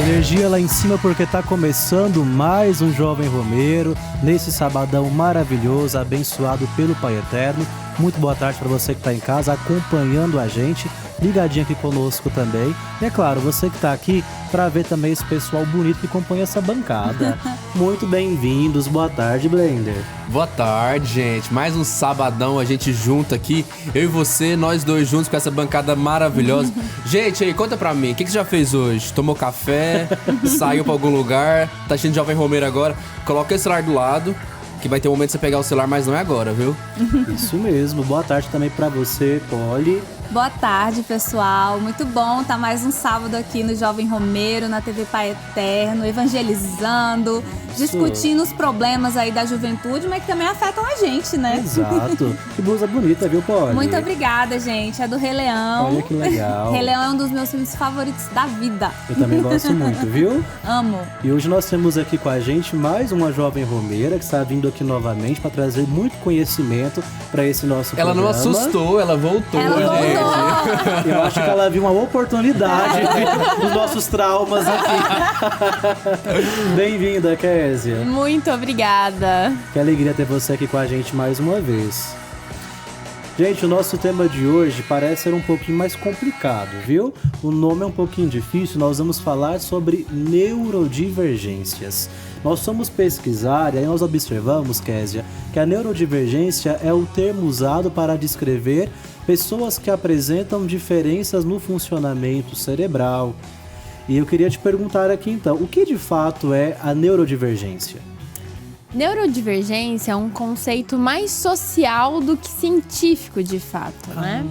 Energia lá em cima porque tá começando mais um Jovem Romeiro, nesse sabadão maravilhoso, abençoado pelo Pai Eterno. Muito boa tarde para você que está em casa acompanhando a gente, ligadinho aqui conosco também. E é claro, você que está aqui para ver também esse pessoal bonito que compõe essa bancada. Muito bem-vindos, boa tarde, Blender. Boa tarde, gente. Mais um sabadão, a gente junto aqui. Eu e você, nós dois juntos com essa bancada maravilhosa. Gente, aí, conta pra mim, o que você já fez hoje? Tomou café? Saiu pra algum lugar? Tá achando de Jovem Romeiro agora? Coloca esse celular do lado, que vai ter um momento de você pegar o celular, mas não é agora, viu? Isso mesmo. Boa tarde também pra você, Polly. Boa tarde, pessoal. Muito bom estar mais um sábado aqui no Jovem Romeiro, na TV Pai Eterno, evangelizando, discutindo os problemas aí da juventude, mas que também afetam a gente, né? Exato. Que blusa bonita, viu, Polly? Muito obrigada, gente. É do Rei Leão. Olha que legal. Rei Leão é um dos meus filmes favoritos da vida. Eu também gosto muito, viu? Amo. E hoje nós temos aqui com a gente mais uma jovem romeira que está vindo aqui novamente para trazer muito conhecimento para esse nosso Ela programa. não assustou, ela voltou, gente. Eu acho que ela viu uma oportunidade dos nossos traumas aqui. Bem-vinda, Kézia. Muito obrigada. Que alegria ter você aqui com a gente mais uma vez. Gente, o nosso tema de hoje parece ser um pouquinho mais complicado, viu? O nome é um pouquinho difícil, nós vamos falar sobre neurodivergências. Nós fomos pesquisar e aí nós observamos, Kézia, que a neurodivergência é o termo usado para descrever pessoas que apresentam diferenças no funcionamento cerebral. E eu queria te perguntar aqui então, o que de fato é a neurodivergência? Neurodivergência é um conceito mais social do que científico, de fato, né?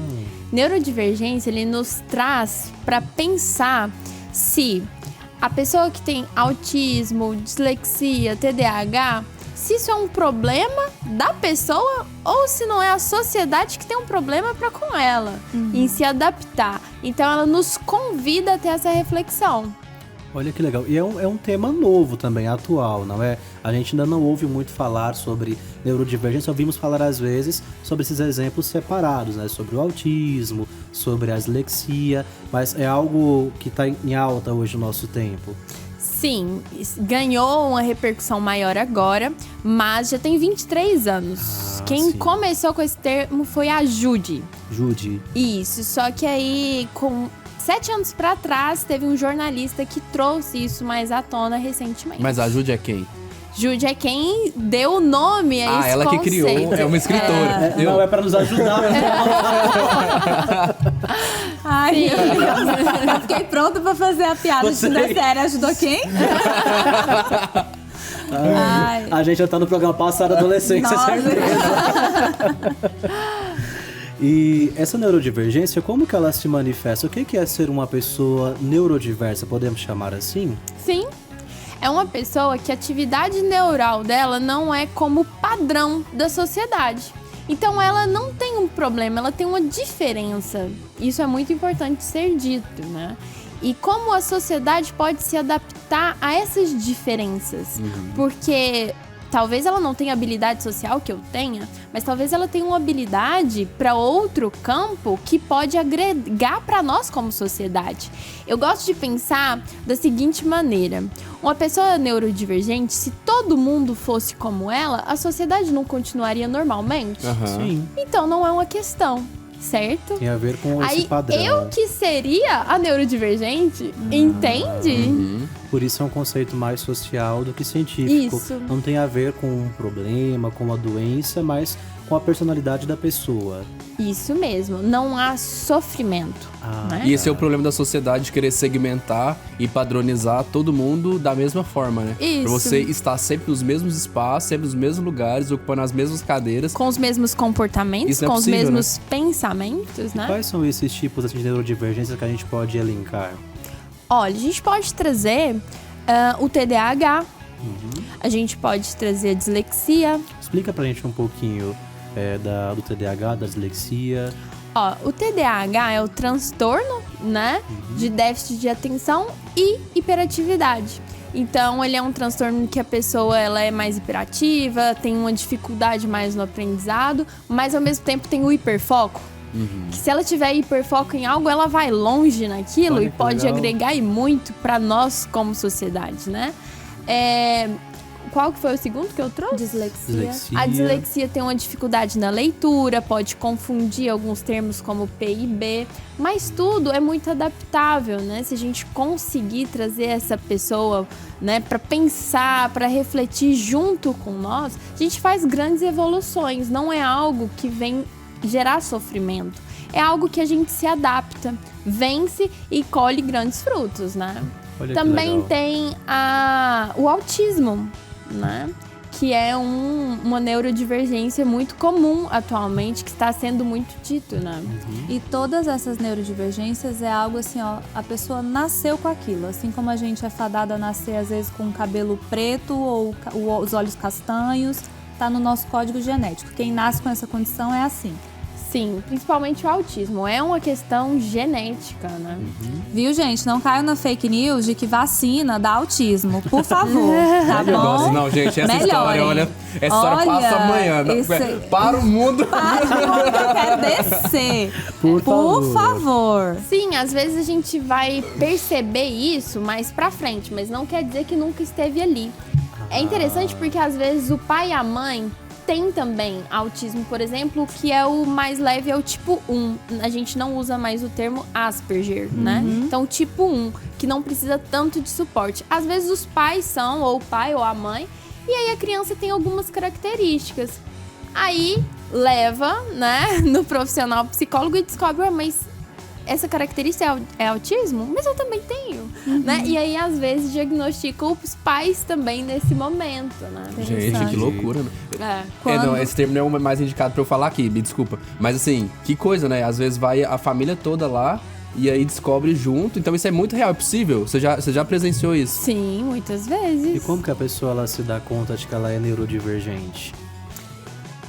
Neurodivergência, ele nos traz para pensar se a pessoa que tem autismo, dislexia, TDAH, se isso é um problema da pessoa ou se não é a sociedade que tem um problema para com ela, em se adaptar. Então ela nos convida a ter essa reflexão. Olha que legal. E é um tema novo também, atual, não é? A gente ainda não ouve muito falar sobre neurodivergência, ouvimos falar às vezes sobre esses exemplos separados, né? Sobre o autismo, sobre a dislexia, mas é algo que está em alta hoje no nosso tempo. Sim, ganhou uma repercussão maior agora, mas já tem 23 anos. Quem começou com esse termo foi a Judy. Judy. Isso, só que aí, com 7 anos pra trás, teve um jornalista que trouxe isso mais à tona recentemente. Mas a Judy é quem? Judy é quem deu o nome a esse ela conceito. que criou, é uma escritora. Não, é para nos ajudar. Ai, eu fiquei pronta pra fazer a piada. Se der sério, ajudou quem? Ai. A gente já tá no programa Passado Adolescência, certeza. E essa neurodivergência, como que ela se manifesta? O que é ser uma pessoa neurodiversa? Podemos chamar assim? Sim. É uma pessoa que a atividade neural dela não é como padrão da sociedade. Então ela não tem um problema, ela tem uma diferença. Isso é muito importante ser dito, né? E como a sociedade pode se adaptar a essas diferenças. Porque talvez ela não tenha habilidade social que eu tenha, mas talvez ela tenha uma habilidade para outro campo que pode agregar para nós como sociedade. Eu gosto de pensar da seguinte maneira: uma pessoa neurodivergente, se todo mundo fosse como ela, a sociedade não continuaria normalmente? Sim. Então não é uma questão, certo? Tem a ver com esse padrão. Eu que seria a neurodivergente, entende? Por isso é um conceito mais social do que científico. Isso. Não tem a ver com um problema, com uma doença, mas com a personalidade da pessoa. Isso mesmo, não há sofrimento. Né? E esse é o problema da sociedade, de querer segmentar e padronizar todo mundo da mesma forma, né? Isso. Pra você estar sempre nos mesmos espaços, sempre nos mesmos lugares, ocupando as mesmas cadeiras. Com os mesmos comportamentos, Isso não é com possível, os mesmos pensamentos, né? Quais são esses tipos de neurodivergência que a gente pode elencar? Olha, a gente pode trazer o TDAH, a gente pode trazer a dislexia. Explica pra gente um pouquinho do TDAH, da dislexia. Ó, o TDAH é o transtorno, né, de déficit de atenção e hiperatividade. Então, ele é um transtorno que a pessoa ela é mais hiperativa, tem uma dificuldade mais no aprendizado, mas ao mesmo tempo tem o hiperfoco. Que se ela tiver hiperfoco em algo, ela vai longe naquilo. Olha e que pode legal. agregar e muito para nós como sociedade, né? Qual que foi o segundo que eu trouxe? Dislexia. A dislexia tem uma dificuldade na leitura, pode confundir alguns termos como P e B, mas tudo é muito adaptável, né? Se a gente conseguir trazer essa pessoa, né, para pensar, para refletir junto com nós, a gente faz grandes evoluções. Não é algo que vem gerar sofrimento, é algo que a gente se adapta, vence e colhe grandes frutos, né? Olha que Também legal. tem o autismo, né? Que é uma neurodivergência muito comum atualmente, que está sendo muito dito, né? E todas essas neurodivergências é algo assim, ó, a pessoa nasceu com aquilo. Assim como a gente é fadada a nascer, às vezes, com o cabelo preto ou os olhos castanhos, tá no nosso código genético. Quem nasce com essa condição é assim. Sim, principalmente o autismo. É uma questão genética, né? Viu, gente? Não caiam na fake news de que vacina dá autismo. Por favor, tá bom? Nossa, não, gente, essa história, olha, essa história passa amanhã. Para o mundo. Para o mundo que eu quero descer. Por favor. Sim, às vezes a gente vai perceber isso mais pra frente, mas não quer dizer que nunca esteve ali. É interessante porque às vezes o pai e a mãe tem também autismo, por exemplo, o que é o mais leve é o tipo 1. A gente não usa mais o termo Asperger, né? Então, o tipo 1, que não precisa tanto de suporte. Às vezes os pais são, ou o pai ou a mãe, e aí a criança tem algumas características. Aí leva, né, no profissional psicólogo e descobre, mas essa característica é autismo? Mas eu também tenho, né? E aí, às vezes, diagnosticam os pais também nesse momento, né? Gente, que loucura, né? Não, esse termo não é o mais indicado pra eu falar aqui, me desculpa. Mas assim, que coisa, né? Às vezes vai a família toda lá e aí descobre junto. Então isso é muito real, é possível? Você já presenciou isso? Sim, muitas vezes. E como que a pessoa ela se dá conta de que ela é neurodivergente?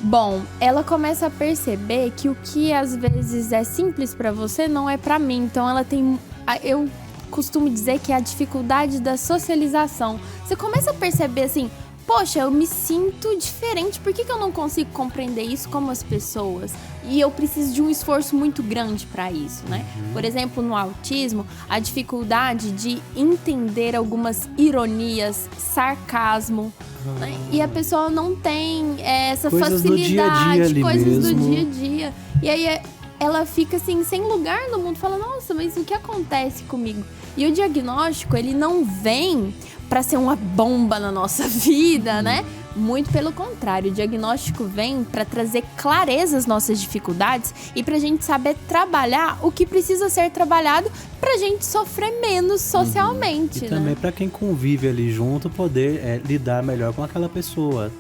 Bom, ela começa a perceber que o que às vezes é simples pra você não é pra mim. Então ela tem... Eu costumo dizer que é a dificuldade da socialização. Você começa a perceber assim... Poxa, eu me sinto diferente, por que eu não consigo compreender isso como as pessoas? E eu preciso de um esforço muito grande para isso, né? Por exemplo, no autismo, a dificuldade de entender algumas ironias, sarcasmo, né? E a pessoa não tem essa Coisas do dia a dia facilidade, ali coisas mesmo. do dia a dia. E aí ela fica assim, sem lugar no mundo, fala, nossa, mas o que acontece comigo? E o diagnóstico, ele não vem para ser uma bomba na nossa vida, né? Muito pelo contrário, o diagnóstico vem para trazer clareza às nossas dificuldades e pra gente saber trabalhar o que precisa ser trabalhado pra gente sofrer menos socialmente, E né? também para quem convive ali junto poder lidar melhor com aquela pessoa.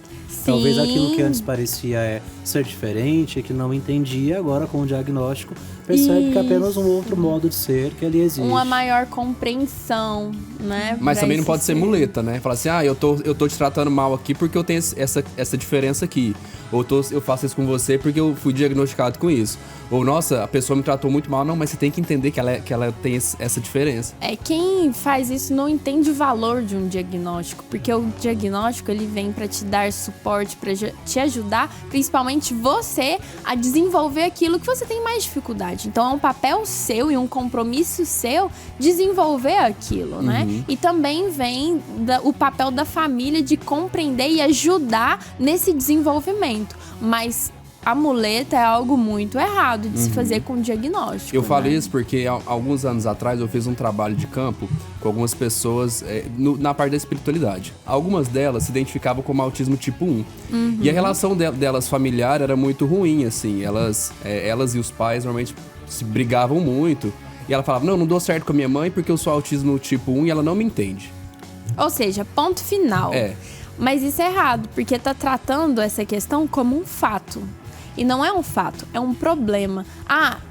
Talvez aquilo que antes parecia ser diferente, que não entendia, agora com o diagnóstico percebe que é apenas um outro modo de ser que ali existe. Uma maior compreensão, né? Mas pra também não esse pode ser ser. muleta, né? Falar assim, eu tô te tratando mal aqui porque eu tenho essa diferença aqui. Ou eu faço isso com você porque eu fui diagnosticado com isso. Ou, nossa, a pessoa me tratou muito mal. Não, mas você tem que entender que ela tem essa diferença. Quem faz isso não entende o valor de um diagnóstico, porque o diagnóstico ele vem para te dar suporte, para te ajudar, principalmente você, a desenvolver aquilo que você tem mais dificuldade. Então é um papel seu e um compromisso seu desenvolver aquilo, né? E também vem o papel da família de compreender e ajudar nesse desenvolvimento. Mas a muleta é algo muito errado de se fazer com diagnóstico. Eu falo né? isso porque alguns anos atrás eu fiz um trabalho de campo com algumas pessoas na parte da espiritualidade. Algumas delas se identificavam como autismo tipo 1. E a relação delas familiar era muito ruim, assim. Elas e os pais normalmente se brigavam muito. E ela falava, não dou certo com a minha mãe porque eu sou autismo tipo 1 e ela não me entende. Ou seja, ponto final. Mas isso é errado, porque tá tratando essa questão como um fato. E não é um fato, é um problema.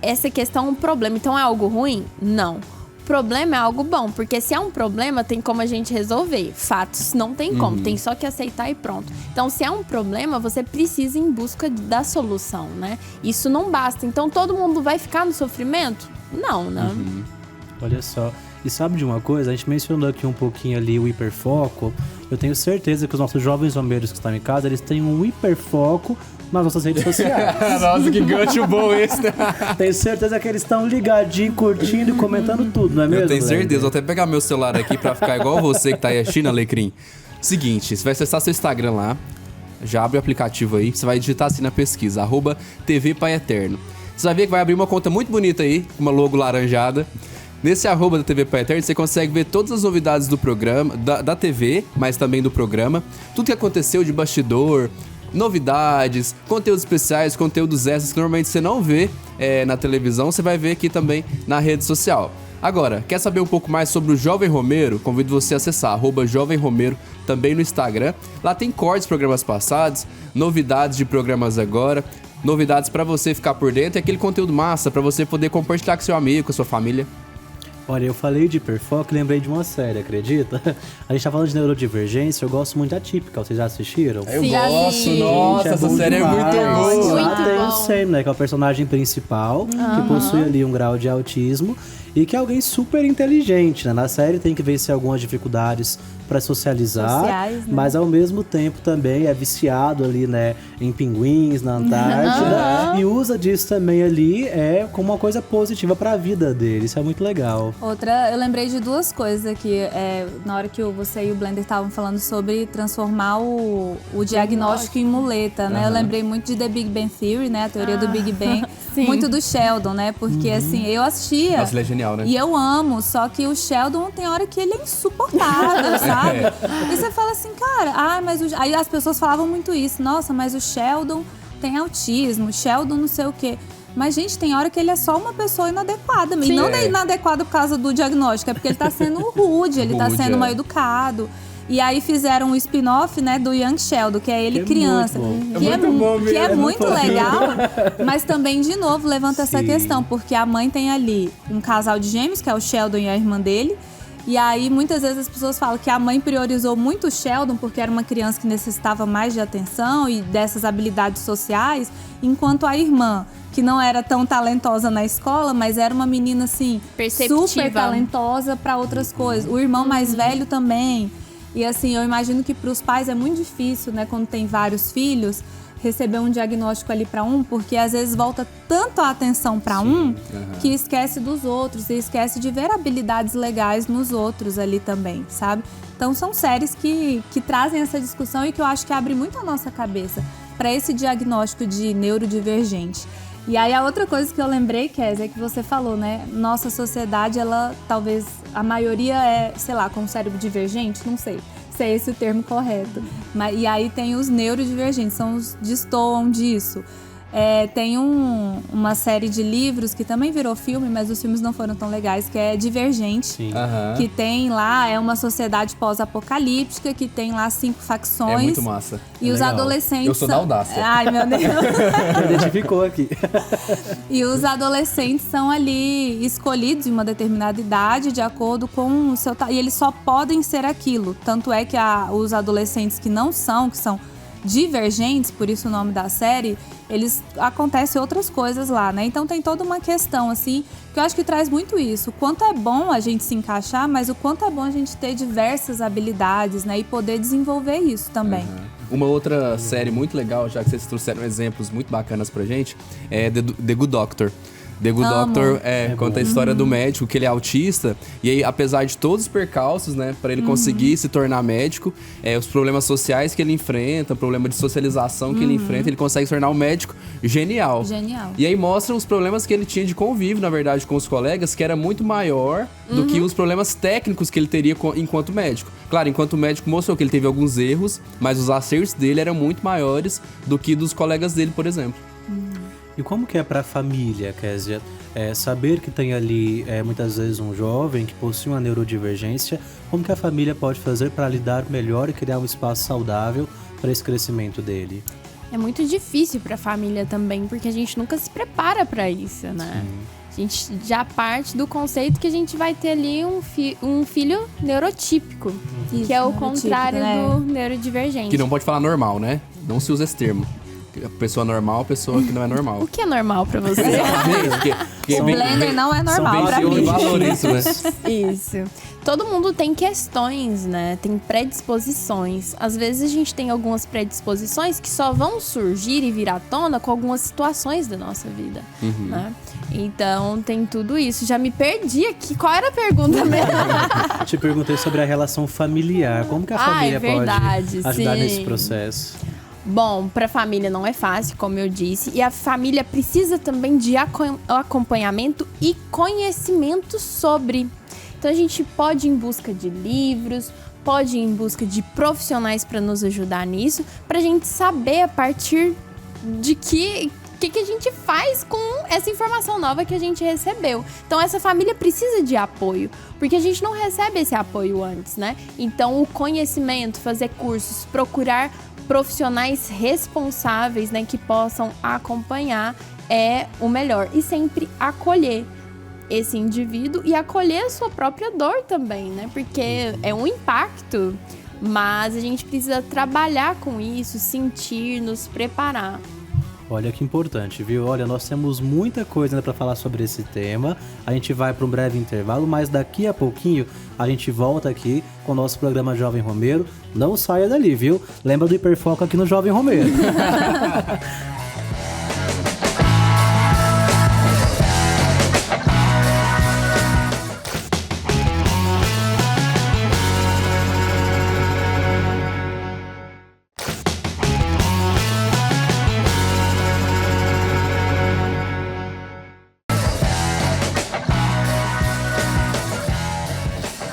Essa questão é um problema, então é algo ruim? Não. Problema é algo bom, porque se é um problema, tem como a gente resolver. Fatos não tem como, tem só que aceitar e pronto. Então, se é um problema, você precisa ir em busca da solução, né? Isso não basta. Então, todo mundo vai ficar no sofrimento? Não, né? Olha só. E sabe de uma coisa? A gente mencionou aqui um pouquinho ali o hiperfoco. Eu tenho certeza que os nossos jovens romeiros que estão em casa, eles têm um hiperfoco nas nossas redes sociais. Nossa, que gancho bom esse, né? Tenho certeza que eles estão ligadinhos, curtindo e comentando tudo, não é mesmo? Eu tenho certeza, Blender? vou até pegar meu celular aqui pra ficar igual você que tá aí assistindo, Alecrim. Seguinte, você vai acessar seu Instagram lá, já abre o aplicativo aí, você vai digitar assim na pesquisa, @TV Pai Eterno. Você vai ver que vai abrir uma conta muito bonita aí, com uma logo laranjada. Nesse @ da TV Pai Eterno, você consegue ver todas as novidades do programa, da TV, mas também do programa. Tudo que aconteceu de bastidor, novidades, conteúdos especiais, conteúdos extras que normalmente você não vê na televisão, você vai ver aqui também na rede social. Agora, quer saber um pouco mais sobre o Jovem Romeiro? Convido você a acessar @Jovem Romeiro também no Instagram. Lá tem cortes de programas passados, novidades de programas agora, novidades pra você ficar por dentro e aquele conteúdo massa pra você poder compartilhar com seu amigo, com a sua família. Olha, eu falei de hiperfoco e lembrei de uma série, acredita? A gente tá falando de neurodivergência, eu gosto muito da Típica, vocês já assistiram? Eu Sim. gosto, nossa, Gente, essa bom série demais. é muito boa. Lá Muito tem bom. o Sam, né, que é o personagem principal, que possui ali um grau de autismo e que é alguém super inteligente, né? Na série tem que vencer algumas dificuldades para socializar, Sociais, né? mas ao mesmo tempo também é viciado ali, né, em pinguins na Antártida e usa disso também ali como uma coisa positiva para a vida dele. Isso é muito legal. Outra, eu lembrei de duas coisas aqui, na hora que você e o Blender estavam falando sobre transformar o diagnóstico em muleta, né? Eu lembrei muito de The Big Bang Theory, né? A teoria do Big Bang. Sim. Muito do Sheldon, né? Porque, assim, eu assistia... Nossa, ele é genial, né? E eu amo, só que o Sheldon tem hora que ele é insuportável, sabe? E você fala assim, cara, mas aí as pessoas falavam muito isso. Nossa, mas o Sheldon tem autismo, o Sheldon não sei o quê. Mas, gente, tem hora que ele é só uma pessoa inadequada. Sim. E não é inadequado por causa do diagnóstico, é porque ele tá sendo rude, ele tá Rude, sendo é. mal educado. E aí fizeram um spin-off, né, do Young Sheldon, que é ele Que é criança. muito bom. Que É muito bom que é mesmo. muito legal, mas também, de novo, levanta essa Sim. questão. Porque a mãe tem ali um casal de gêmeos, que é o Sheldon e a irmã dele. E aí, muitas vezes as pessoas falam que a mãe priorizou muito o Sheldon porque era uma criança que necessitava mais de atenção e dessas habilidades sociais, enquanto a irmã, que não era tão talentosa na escola, mas era uma menina, assim, Perceptiva. super talentosa para outras coisas. O irmão mais velho também. E assim, eu imagino que para os pais é muito difícil, né, quando tem vários filhos, receber um diagnóstico ali para um, porque às vezes volta tanto a atenção para um que esquece dos outros e esquece de ver habilidades legais nos outros ali também, sabe? Então são séries que trazem essa discussão e que eu acho que abre muito a nossa cabeça para esse diagnóstico de neurodivergente. E aí a outra coisa que eu lembrei, Kézia, é que você falou, né? Nossa sociedade, ela talvez, a maioria é, sei lá, com um cérebro divergente, não sei se é esse o termo correto. E aí tem os neurodivergentes, são os que destoam disso. Tem uma série de livros que também virou filme, mas os filmes não foram tão legais, que é Divergente. Sim. Que tem lá, é uma sociedade pós-apocalíptica, que tem lá 5 facções. É muito massa. E os legal. adolescentes... Eu sou da audácia. Ai, meu Deus. Identificou aqui. E os adolescentes são ali escolhidos em uma determinada idade de acordo com o seu... E eles só podem ser aquilo. Tanto é que os adolescentes que são divergentes, por isso o nome da série, acontecem outras coisas lá, né? Então tem toda uma questão, assim, que eu acho que traz muito isso. O quanto é bom a gente se encaixar, mas o quanto é bom a gente ter diversas habilidades, né? E poder desenvolver isso também. Uma outra série muito legal, já que vocês trouxeram exemplos muito bacanas pra gente, é The Good Doctor. The Good Amo. Doctor conta a história do médico, que ele é autista, e aí, apesar de todos os percalços, né, pra ele conseguir se tornar médico, os problemas sociais que ele enfrenta, o problema de socialização que ele enfrenta, ele consegue se tornar um médico genial. Genial. E aí mostra os problemas que ele tinha de convívio, na verdade, com os colegas, que era muito maior do que os problemas técnicos que ele teria enquanto médico. Claro, enquanto médico mostrou que ele teve alguns erros, mas os acertos dele eram muito maiores do que dos colegas dele, por exemplo. E como que é para a família, Kézia, saber que tem ali muitas vezes um jovem que possui uma neurodivergência, como que a família pode fazer para lidar melhor e criar um espaço saudável para esse crescimento dele? É muito difícil pra família também, porque a gente nunca se prepara pra isso, né? A gente já parte do conceito que a gente vai ter ali um filho neurotípico, que é o neurotípico, contrário né? do neurodivergente. Que não pode falar normal, né? Não se usa esse termo. A pessoa normal, a pessoa que não é normal. O que é normal pra você? O blender não é normal pra mim. Valorizo, né? Isso. Todo mundo tem questões, né? Tem predisposições. Às vezes a gente tem algumas predisposições que só vão surgir e vir à tona com algumas situações da nossa vida, né? Então tem tudo isso. Já me perdi aqui. Qual era a pergunta mesmo? Te perguntei sobre a relação familiar. Como que a família pode ajudar nesse processo? Bom, para a família não é fácil, como eu disse, e a família precisa também de acompanhamento e conhecimento sobre. Então a gente pode ir em busca de livros, pode ir em busca de profissionais para nos ajudar nisso, para a gente saber a partir de que a gente faz com essa informação nova que a gente recebeu. Então essa família precisa de apoio, porque a gente não recebe esse apoio antes, né? Então o conhecimento, fazer cursos, procurar profissionais responsáveis, né, que possam acompanhar é o melhor. E sempre acolher esse indivíduo e acolher a sua própria dor também, né? Porque é um impacto, mas a gente precisa trabalhar com isso, sentir, nos preparar. Olha que importante, viu? Olha, nós temos muita coisa para falar sobre esse tema. A gente vai para um breve intervalo, mas daqui a pouquinho a gente volta aqui com o nosso programa Jovem Romeiro. Não saia dali, viu? Lembra do Hiperfoco aqui no Jovem Romeiro.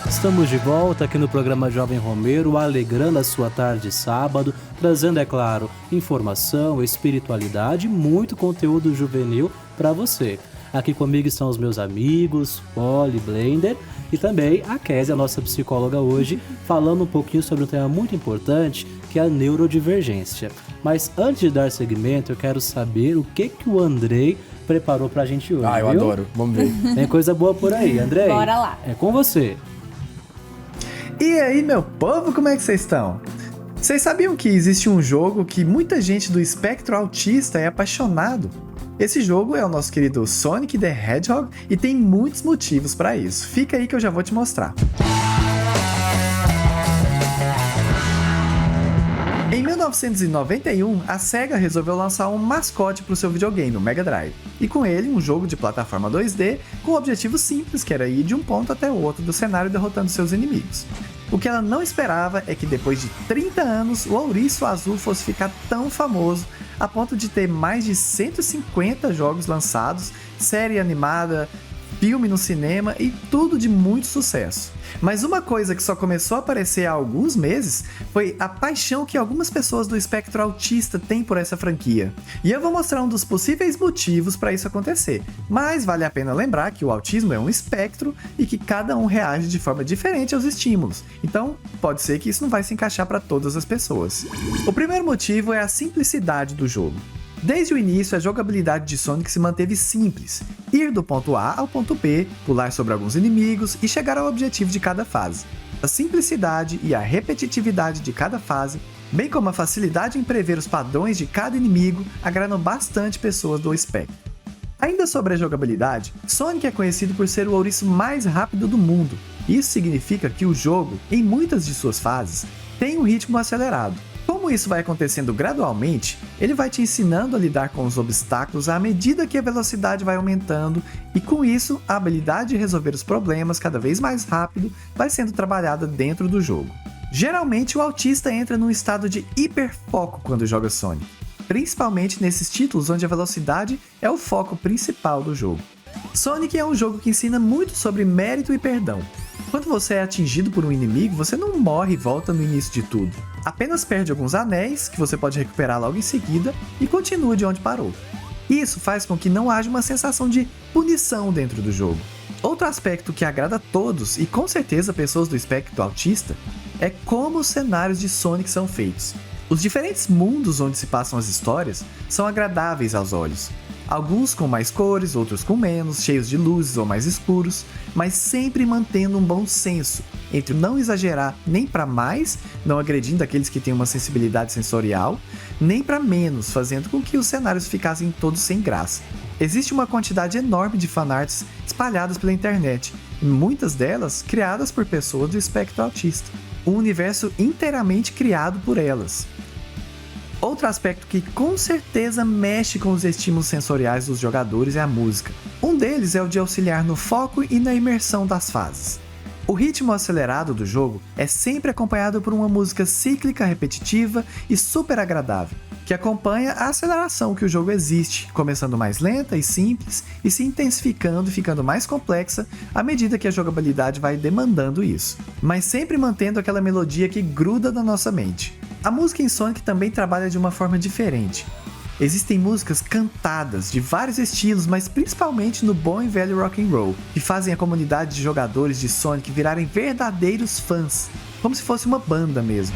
Estamos de volta aqui no programa Jovem Romeiro, alegrando a sua tarde de sábado, trazendo, é claro, informação, espiritualidade e muito conteúdo juvenil para você. Aqui comigo estão os meus amigos, Polly, Blender e também a Kézia, a nossa psicóloga hoje, falando um pouquinho sobre um tema muito importante, que é a neurodivergência. Mas antes de dar seguimento, eu quero saber o que o Andrei preparou pra gente hoje, eu viu? adoro. Vamos ver. Tem coisa boa por aí, Andrei. Bora lá. É com você. E aí, meu povo, como é que vocês estão? Vocês sabiam que existe um jogo que muita gente do espectro autista é apaixonado? Esse jogo é o nosso querido Sonic the Hedgehog e tem muitos motivos para isso. Fica aí que eu já vou te mostrar. Em 1991, a SEGA resolveu lançar um mascote para o seu videogame, o Mega Drive, e com ele um jogo de plataforma 2D com um objetivo simples, que era ir de um ponto até o outro do cenário derrotando seus inimigos. O que ela não esperava é que depois de 30 anos, o Ouriço Azul fosse ficar tão famoso a ponto de ter mais de 150 jogos lançados, série animada, filme no cinema e tudo de muito sucesso. Mas uma coisa que só começou a aparecer há alguns meses foi a paixão que algumas pessoas do espectro autista têm por essa franquia. E eu vou mostrar um dos possíveis motivos para isso acontecer. Mas vale a pena lembrar que o autismo é um espectro e que cada um reage de forma diferente aos estímulos. Então, pode ser que isso não vai se encaixar para todas as pessoas. O primeiro motivo é a simplicidade do jogo. Desde o início, a jogabilidade de Sonic se manteve simples: ir do ponto A ao ponto B, pular sobre alguns inimigos e chegar ao objetivo de cada fase. A simplicidade e a repetitividade de cada fase, bem como a facilidade em prever os padrões de cada inimigo, agradam bastante pessoas do espectro. Ainda sobre a jogabilidade, Sonic é conhecido por ser o ouriço mais rápido do mundo. Isso significa que o jogo, em muitas de suas fases, tem um ritmo acelerado. Como isso vai acontecendo gradualmente, ele vai te ensinando a lidar com os obstáculos à medida que a velocidade vai aumentando e com isso, a habilidade de resolver os problemas cada vez mais rápido vai sendo trabalhada dentro do jogo. Geralmente o autista entra num estado de hiperfoco quando joga Sonic, principalmente nesses títulos onde a velocidade é o foco principal do jogo. Sonic é um jogo que ensina muito sobre mérito e perdão. Quando você é atingido por um inimigo, você não morre e volta no início de tudo. Apenas perde alguns anéis, que você pode recuperar logo em seguida, e continua de onde parou. Isso faz com que não haja uma sensação de punição dentro do jogo. Outro aspecto que agrada a todos, e com certeza pessoas do espectro autista, é como os cenários de Sonic são feitos. Os diferentes mundos onde se passam as histórias são agradáveis aos olhos. Alguns com mais cores, outros com menos, cheios de luzes ou mais escuros, mas sempre mantendo um bom senso entre não exagerar nem para mais, não agredindo aqueles que têm uma sensibilidade sensorial, nem para menos, fazendo com que os cenários ficassem todos sem graça. Existe uma quantidade enorme de fanarts espalhadas pela internet, e muitas delas criadas por pessoas do espectro autista. Um universo inteiramente criado por elas. Outro aspecto que com certeza mexe com os estímulos sensoriais dos jogadores é a música. Um deles é o de auxiliar no foco e na imersão das fases. O ritmo acelerado do jogo é sempre acompanhado por uma música cíclica, repetitiva e super agradável, que acompanha a aceleração que o jogo existe, começando mais lenta e simples e se intensificando e ficando mais complexa à medida que a jogabilidade vai demandando isso, mas sempre mantendo aquela melodia que gruda na nossa mente. A música em Sonic também trabalha de uma forma diferente. Existem músicas cantadas de vários estilos, mas principalmente no bom e velho rock and roll, que fazem a comunidade de jogadores de Sonic virarem verdadeiros fãs, como se fosse uma banda mesmo.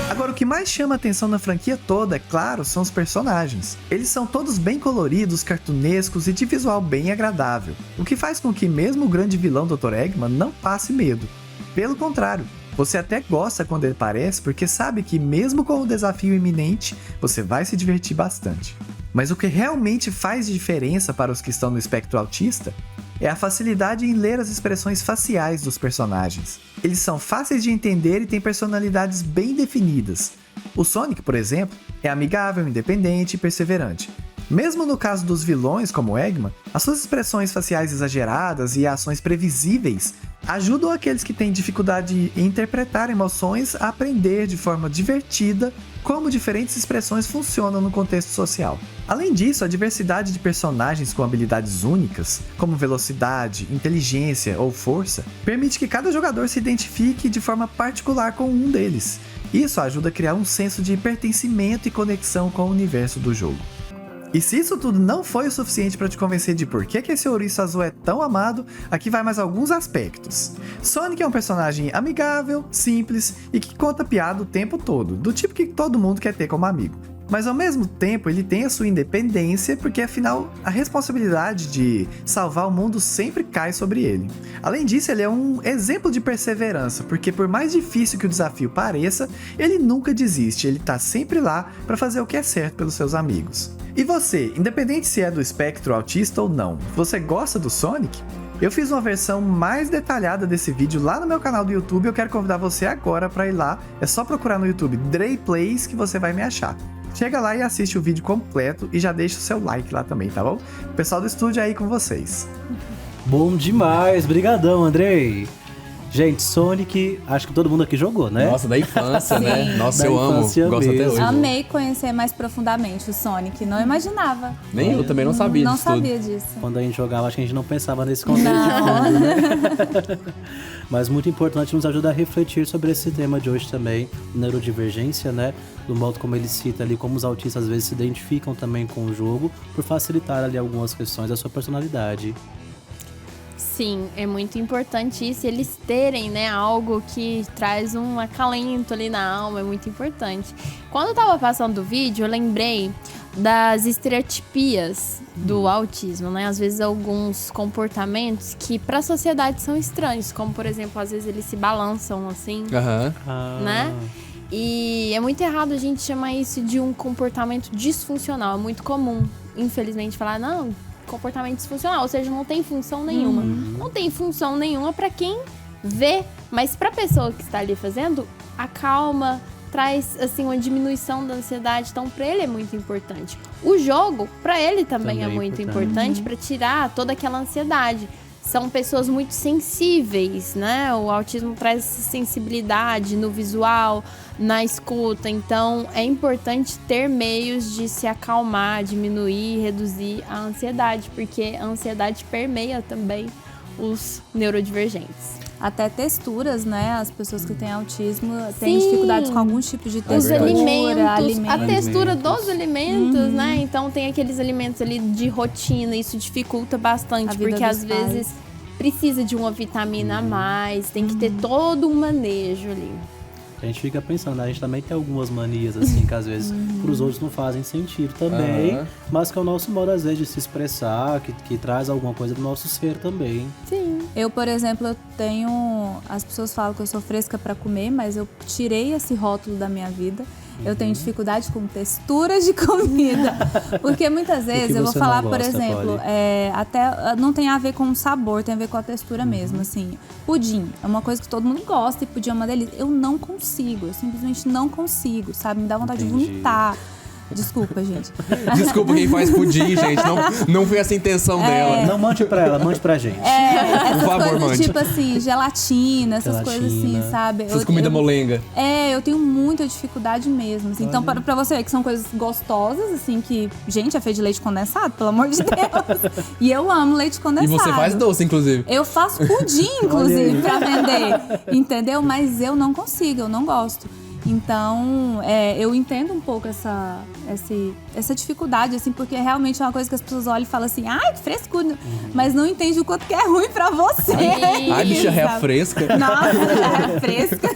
Agora, o que mais chama a atenção na franquia toda, é claro, são os personagens. Eles são todos bem coloridos, cartunescos e de visual bem agradável, o que faz com que mesmo o grande vilão Dr. Eggman não passe medo. Pelo contrário, você até gosta quando ele aparece porque sabe que mesmo com o desafio iminente, você vai se divertir bastante. Mas o que realmente faz diferença para os que estão no espectro autista é a facilidade em ler as expressões faciais dos personagens. Eles são fáceis de entender e têm personalidades bem definidas. O Sonic, por exemplo, é amigável, independente e perseverante. Mesmo no caso dos vilões como Eggman, as suas expressões faciais exageradas e ações previsíveis ajudam aqueles que têm dificuldade em interpretar emoções a aprender de forma divertida como diferentes expressões funcionam no contexto social. Além disso, a diversidade de personagens com habilidades únicas, como velocidade, inteligência ou força, permite que cada jogador se identifique de forma particular com um deles. Isso ajuda a criar um senso de pertencimento e conexão com o universo do jogo. E se isso tudo não foi o suficiente para te convencer de por que esse ouriço azul é tão amado, aqui vai mais alguns aspectos. Sonic é um personagem amigável, simples e que conta piada o tempo todo, do tipo que todo mundo quer ter como amigo. Mas ao mesmo tempo ele tem a sua independência, porque afinal a responsabilidade de salvar o mundo sempre cai sobre ele. Além disso, ele é um exemplo de perseverança, porque por mais difícil que o desafio pareça, ele nunca desiste, ele tá sempre lá para fazer o que é certo pelos seus amigos. E você, independente se é do espectro autista ou não, você gosta do Sonic? Eu fiz uma versão mais detalhada desse vídeo lá no meu canal do YouTube, eu quero convidar você agora para ir lá, é só procurar no YouTube Dre Plays que você vai me achar. Chega lá e assiste o vídeo completo e já deixa o seu like lá também, tá bom? O pessoal do estúdio é aí com vocês. Bom demais, brigadão, Andrei. Gente, Sonic, acho que todo mundo aqui jogou, né? Nossa, da infância, né? Nossa, Da eu amo. infância Gosto até mesmo. hoje. Amei conhecer mais profundamente o Sonic. Não imaginava. Nem eu também não sabia Não disso tudo. sabia disso. Quando a gente jogava, acho que a gente não pensava nesse conceito de Não. fundo, né? Mas muito importante, nos ajuda a refletir sobre esse tema de hoje também, neurodivergência, né? Do modo como ele cita ali, como os autistas às vezes se identificam também com o jogo, por facilitar ali algumas questões da sua personalidade. Sim, é muito importante isso, eles terem, né, algo que traz um acalento ali na alma, é muito importante. Quando eu tava passando o vídeo, eu lembrei das estereotipias do autismo, né? Às vezes alguns comportamentos que para a sociedade são estranhos, como por exemplo, às vezes eles se balançam assim, Aham. né? E é muito errado a gente chamar isso de um comportamento disfuncional, é muito comum, infelizmente, falar, não, comportamento disfuncional, ou seja, não tem função nenhuma. Não tem função nenhuma para quem vê, mas para a pessoa que está ali fazendo, acalma, traz assim uma diminuição da ansiedade, então para ele é muito importante. O jogo, para ele também é muito importante para tirar toda aquela ansiedade. São pessoas muito sensíveis, né? O autismo traz essa sensibilidade no visual, na escuta. Então, é importante ter meios de se acalmar, diminuir, reduzir a ansiedade, porque a ansiedade permeia também os neurodivergentes. Até texturas, né? As pessoas que têm autismo têm Sim. dificuldades com alguns tipos de Os textura, alimentos, a textura Alimentos. dos alimentos, né? Então tem aqueles alimentos ali de rotina, isso dificulta A bastante, vida porque dos às pais. vezes precisa de uma vitamina a mais, tem que ter todo um manejo ali. A gente fica pensando, a gente também tem algumas manias, assim, que às vezes pros outros não fazem sentido também, mas que é o nosso modo, às vezes, de se expressar, que traz alguma coisa do nosso ser também. Sim. Eu, por exemplo, eu tenho... As pessoas falam que eu sou fresca pra comer, mas eu tirei esse rótulo da minha vida. Eu tenho dificuldade com texturas de comida. Porque muitas vezes, eu vou falar, por exemplo, até não tem a ver com o sabor, tem a ver com a textura mesmo, assim. Pudim é uma coisa que todo mundo gosta e pudim é uma delícia. Eu não consigo, eu simplesmente não consigo, sabe? Me dá vontade de vomitar. Desculpa, gente. Desculpa quem faz pudim, gente. Não foi essa a intenção dela. Não mande pra ela, mande pra gente. Essas Por favor, coisas mande. tipo assim, gelatina, essas coisas assim, sabe? Essas comidas molenga. Eu tenho muita dificuldade mesmo. Assim. Então, pra você ver que são coisas gostosas, assim, que, gente, é feito de leite condensado, pelo amor de Deus. E eu amo leite E condensado. você faz doce, inclusive. Eu faço pudim, inclusive, pra vender. Entendeu? Mas eu não consigo, eu não gosto. Então, eu entendo um pouco essa dificuldade, assim, porque realmente é uma coisa que as pessoas olham e falam assim, ai, que frescura, mas não entende o quanto que é ruim pra você. Ai, bicha réia fresca. Nossa, já é fresca.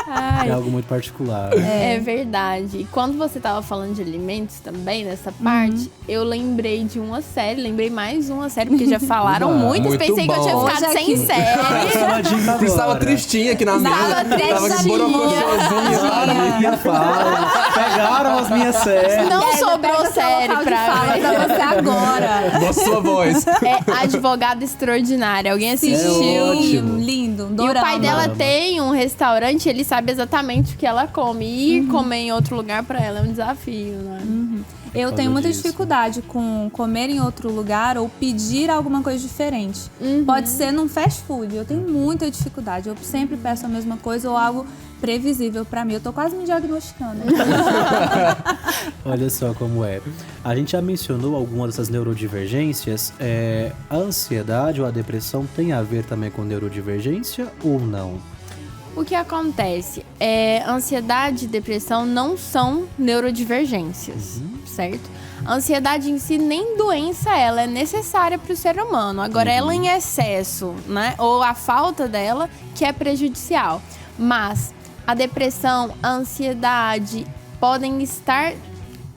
Ai, É algo muito particular. é verdade. E quando você tava falando de alimentos também, nessa parte, eu lembrei de uma série, lembrei mais uma série, porque já falaram muitas. Muito Pensei que eu tinha bom. ficado Hoje sem aqui. série. Uma dica Você estava agora. tristinha aqui na mesa. Tava com borocochosinha. Minha fala. Pegaram as minhas séries. Não sobrou série Fala pra pra ver. você agora. Boa sua voz. É Advogada Extraordinária. Alguém assistiu? ótimo. Lindo, um E o dorama. pai dela tem um restaurante, ele sabe exatamente o que ela come. E ir comer em outro lugar pra ela é um desafio, né? Eu causa tenho muita disso. dificuldade com comer em outro lugar ou pedir alguma coisa diferente. Pode ser num fast food. Eu tenho muita dificuldade. Eu sempre peço a mesma coisa ou algo previsível pra mim. Eu tô quase me diagnosticando. Olha só como é. A gente já mencionou algumas dessas neurodivergências. A ansiedade ou a depressão tem a ver também com neurodivergência ou não? O que acontece? Ansiedade e depressão não são neurodivergências, certo? A ansiedade em si nem doença ela é necessária para o ser humano. Agora, ela em excesso, né? Ou a falta dela que é prejudicial. Mas a depressão, a ansiedade podem estar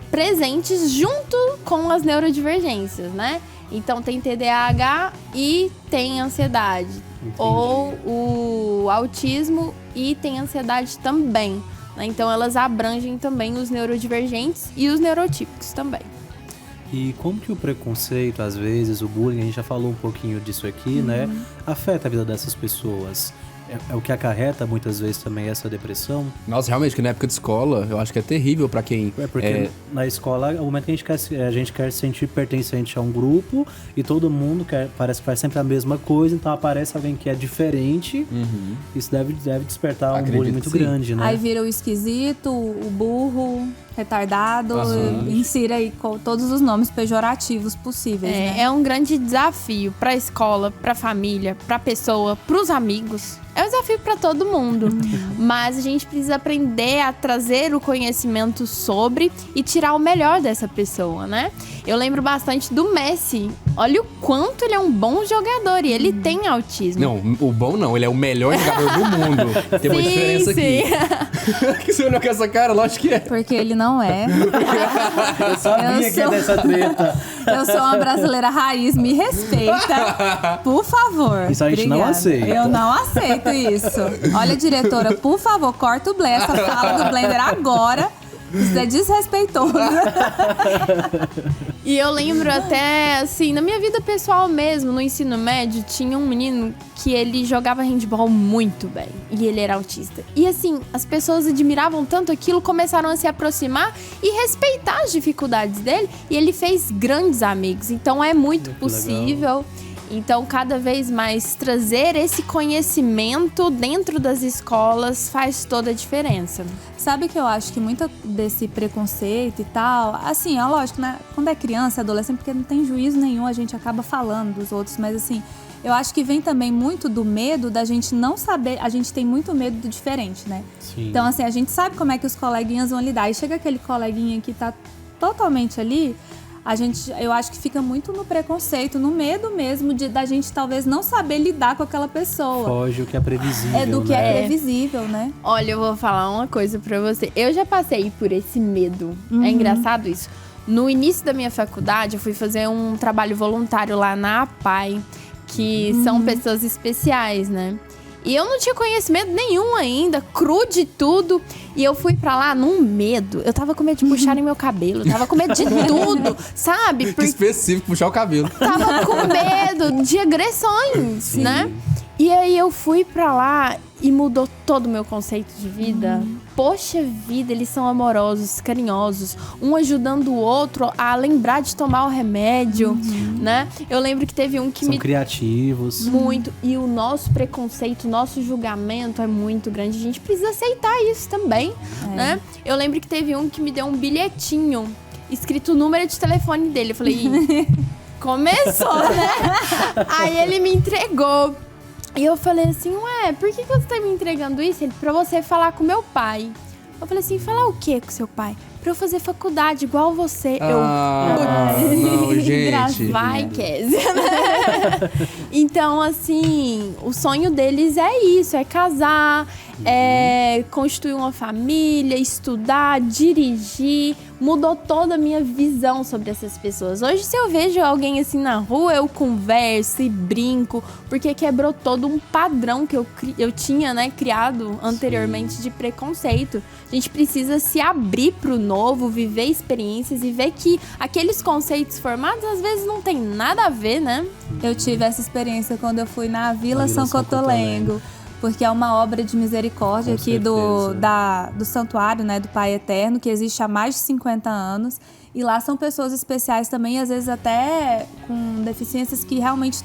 presentes junto com as neurodivergências, né? Então tem TDAH e tem ansiedade. Entendi. Ou o autismo e tem ansiedade também, né? Então elas abrangem também os neurodivergentes e os neurotípicos também. E como que o preconceito, às vezes, o bullying, a gente já falou um pouquinho disso aqui, né? Afeta a vida dessas pessoas. É o que acarreta muitas vezes também essa depressão. Nossa, realmente, que na época de escola, eu acho que é terrível pra quem... Porque na escola, é o momento que a gente quer se sentir pertencente a um grupo e todo mundo parece que faz sempre a mesma coisa, então aparece alguém que é diferente. Isso deve despertar um Acredito bullying muito que sim. grande, né? Aí vira o esquisito, o burro, retardado, insira aí com todos os nomes pejorativos possíveis, né? É um grande desafio para a escola, para a família, para a pessoa, para os amigos. É um desafio para todo mundo. Mas a gente precisa aprender a trazer o conhecimento sobre e tirar o melhor dessa pessoa, né? Eu lembro bastante do Messi. Olha o quanto ele é um bom jogador e ele tem autismo. Não, o bom não, ele é o melhor jogador do mundo. Tem uma Sim, diferença aqui. Que você olhou com essa cara, lógico que é. Porque ele não é. Eu sabia que ia ter essa treta. Eu sou uma brasileira raiz, me respeita. Por favor. Isso a gente não Obrigada. aceita. Eu não aceito isso. Olha, diretora, por favor, corta o Blender, essa fala do Blender agora. Isso é desrespeitoso. E eu lembro até, assim, na minha vida pessoal mesmo, no ensino médio, tinha um menino que ele jogava handball muito bem. E ele era autista. E assim, as pessoas admiravam tanto aquilo, começaram a se aproximar e respeitar as dificuldades dele. E ele fez grandes amigos. Então é muito possível. Então, cada vez mais trazer esse conhecimento dentro das escolas faz toda a diferença. Sabe que eu acho que muito desse preconceito e tal, assim, é lógico, né? Quando é criança, adolescente, porque não tem juízo nenhum, a gente acaba falando dos outros, mas assim, eu acho que vem também muito do medo da gente não saber, a gente tem muito medo do diferente, né? Sim. Então, assim, a gente sabe como é que os coleguinhas vão lidar, e chega aquele coleguinha que tá totalmente ali, eu acho que fica muito no preconceito, no medo mesmo da gente talvez não saber lidar com aquela pessoa. Foge o que é previsível, É do que né? é previsível, né? Olha, eu vou falar uma coisa pra você. Eu já passei por esse medo. É engraçado isso. No início da minha faculdade, eu fui fazer um trabalho voluntário lá na APAI, que são pessoas especiais, né? E eu não tinha conhecimento nenhum ainda, cru de tudo. E eu fui pra lá num medo. Eu tava com medo de puxarem meu cabelo, eu tava com medo de tudo, sabe? Que específico, puxar o cabelo. Tava com medo de agressões, né? E aí eu fui pra lá e mudou todo o meu conceito de vida. Poxa vida, eles são amorosos, carinhosos, um ajudando o outro a lembrar de tomar o remédio, né? Eu lembro que teve um que São criativos. muito. E o nosso preconceito, o nosso julgamento é muito grande. A gente precisa aceitar isso também, né? Eu lembro que teve um que me deu um bilhetinho escrito o número de telefone dele. Eu falei, "Ih, começou, né?" Aí ele me entregou. E eu falei assim, ué, por que você tá me entregando isso? Ele, pra você falar com meu pai. Eu falei assim, falar o quê com seu pai? Pra eu fazer faculdade igual você. Não, gente. Vai, Kézia. Então, assim, o sonho deles é isso, é casar, é constituir uma família, estudar, dirigir. Mudou toda a minha visão sobre essas pessoas. Hoje, se eu vejo alguém assim na rua, eu converso e brinco, porque quebrou todo um padrão que eu tinha, né, criado anteriormente de preconceito. A gente precisa se abrir pro novo, viver experiências e ver que aqueles conceitos formados às vezes não tem nada a ver, né? Eu tive essa experiência quando eu fui na Vila Na Vila São São Cotolengo, porque é uma obra de misericórdia Com aqui do santuário, né, do Pai Eterno, que existe há mais de 50 anos. E lá são pessoas especiais também, às vezes até com deficiências que realmente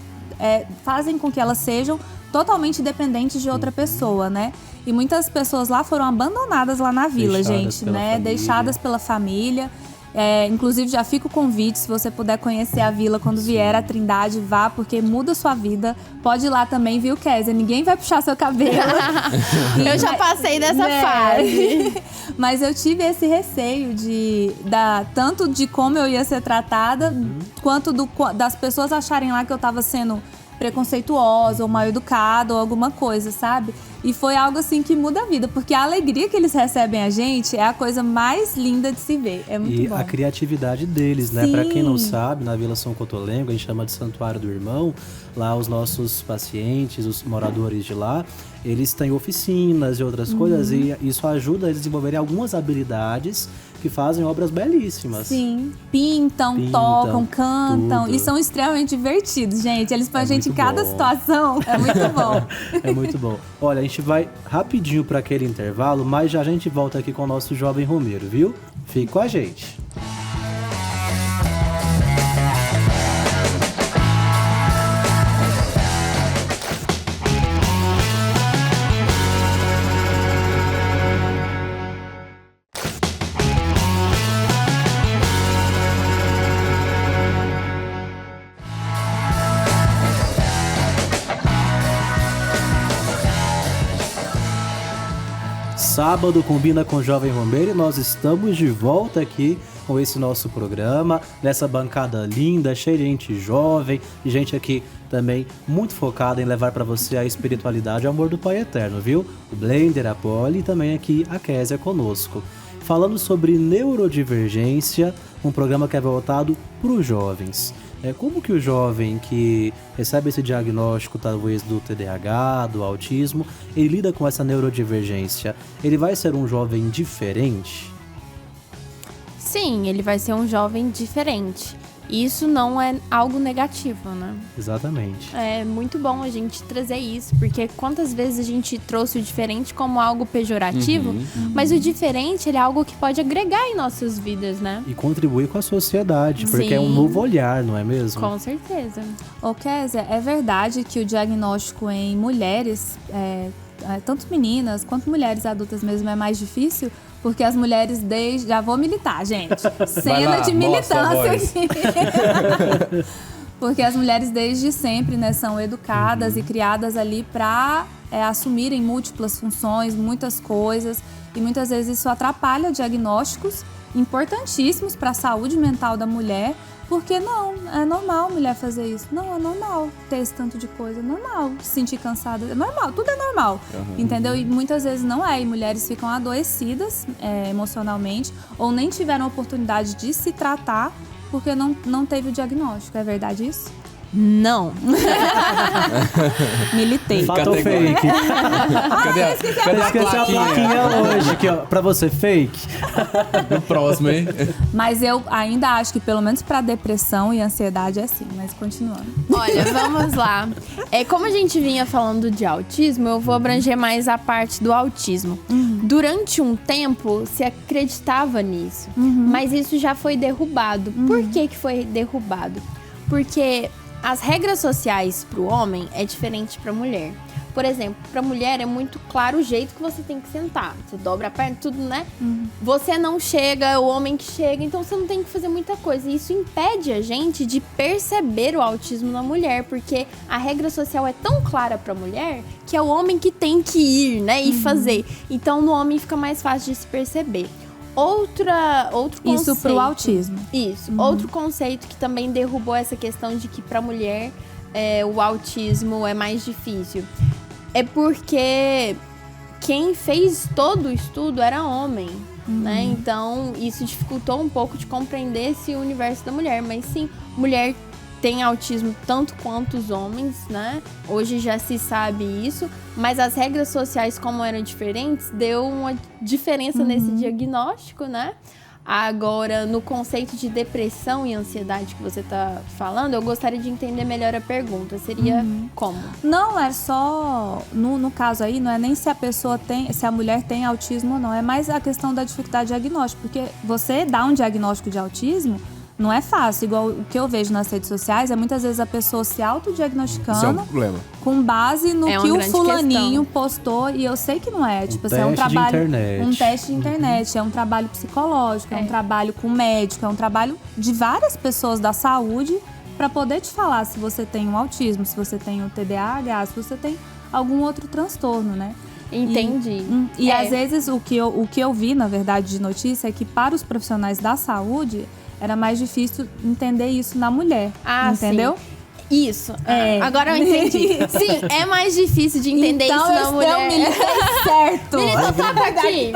fazem com que elas sejam totalmente dependentes de outra pessoa, né? E muitas pessoas lá foram abandonadas lá na vila, Deixadas gente, pela né? família. Deixadas pela família. Inclusive, já fica o convite, se você puder conhecer a vila quando vier a Trindade, vá, porque muda a sua vida. Pode ir lá também, viu, Kézia? Ninguém vai puxar seu cabelo. Eu já passei dessa fase. Mas eu tive esse receio tanto de como eu ia ser tratada, quanto das pessoas acharem lá que eu tava sendo preconceituosa ou mal educada ou alguma coisa, sabe? E foi algo assim que muda a vida, porque a alegria que eles recebem a gente é a coisa mais linda de se ver. É muito bom. E a criatividade deles, né? Sim. Pra quem não sabe, na Vila São Cotolengo, a gente chama de Santuário do Irmão. Lá os nossos pacientes, os moradores de lá, eles têm oficinas e outras coisas, e isso ajuda a eles desenvolverem algumas habilidades que fazem obras belíssimas. Sim, pintam, tocam, cantam tudo. e são extremamente divertidos, gente. Eles põem a gente em muito cada bom. situação. É muito bom. É muito bom. Olha, a gente vai rapidinho para aquele intervalo, mas já a gente volta aqui com o nosso jovem Romeiro, viu? Fique com a gente. Sábado combina com o Jovem Romeiro e nós estamos de volta aqui com esse nosso programa, nessa bancada linda, cheia de gente jovem, e gente aqui também muito focada em levar para você a espiritualidade e o amor do Pai Eterno, viu? O Blender, a Polly e também aqui a Kézia conosco. Falando sobre neurodivergência, um programa que é voltado para os jovens. Como que o jovem que recebe esse diagnóstico, talvez do TDAH, do autismo, ele lida com essa neurodivergência? Ele vai ser um jovem diferente? Sim, ele vai ser um jovem diferente. Isso não é algo negativo, né? Exatamente. É muito bom a gente trazer isso, porque quantas vezes a gente trouxe o diferente como algo pejorativo, mas o diferente ele é algo que pode agregar em nossas vidas, né? E contribuir com a sociedade, porque Sim. é um novo olhar, não é mesmo? Com certeza. Ô, Kézia, é verdade que o diagnóstico em mulheres, tanto meninas quanto mulheres adultas mesmo, é mais difícil? Porque as mulheres Já vou militar, gente. Cena lá, de mostra a militância voz. aqui. Porque as mulheres desde sempre, né, são educadas e criadas ali para assumirem múltiplas funções, muitas coisas. E muitas vezes isso atrapalha diagnósticos importantíssimos para a saúde mental da mulher. Porque não, é normal a mulher fazer isso. Não, é normal ter esse tanto de coisa. É normal se sentir cansada. É normal, tudo é normal. Entendeu? E muitas vezes não é. E mulheres ficam adoecidas emocionalmente ou nem tiveram a oportunidade de se tratar porque não teve o diagnóstico. É verdade isso? Não. Militei. Fato ou fake? Cadê a Esqueceu a plaquinha hoje, aqui, ó. Pra você, fake. No próximo, hein? Mas eu ainda acho que pelo menos pra depressão e ansiedade é assim. Mas continuando. Olha, vamos lá. Como a gente vinha falando de autismo, eu vou abranger mais a parte do autismo. Durante um tempo, se acreditava nisso. Mas isso já foi derrubado. Por que foi derrubado? Porque as regras sociais para o homem é diferente para a mulher. Por exemplo, para a mulher é muito claro o jeito que você tem que sentar. Você dobra a perna, tudo, né? Você não chega, o homem que chega, então você não tem que fazer muita coisa. E isso impede a gente de perceber o autismo na mulher, porque a regra social é tão clara para a mulher que é o homem que tem que ir, né? E fazer. Então, no homem fica mais fácil de se perceber. Outro conceito. Isso pro autismo. Isso. Outro conceito que também derrubou essa questão de que pra mulher o autismo é mais difícil. É porque quem fez todo o estudo era homem, né? Então, isso dificultou um pouco de compreender esse universo da mulher. Mas sim, mulher tem autismo tanto quanto os homens, né? Hoje já se sabe isso, mas as regras sociais, como eram diferentes, deu uma diferença nesse diagnóstico, né? Agora, no conceito de depressão e ansiedade que você tá falando, eu gostaria de entender melhor a pergunta. Seria como? Não, é só... No caso aí, não é nem se a mulher tem autismo ou não. É mais a questão da dificuldade diagnóstica. Porque você dá um diagnóstico de autismo... Não é fácil, igual o que eu vejo nas redes sociais, é muitas vezes a pessoa se autodiagnosticando Isso é um problema. com base no que o fulaninho questão. Postou, e eu sei que não é. Tipo, teste é um trabalho. de internet. Um teste de internet, é um trabalho psicológico, é um trabalho com médico, é um trabalho de várias pessoas da saúde para poder te falar se você tem um autismo, se você tem um TDAH, se você tem algum outro transtorno, né? Entendi. E às vezes o que eu vi, na verdade, de notícia é que para os profissionais da saúde era mais difícil entender isso na mulher, entendeu? Sim. Isso. Agora eu entendi. Sim, é mais difícil de entender então, isso na mulher. Eu militei certo. Milita, toca aqui.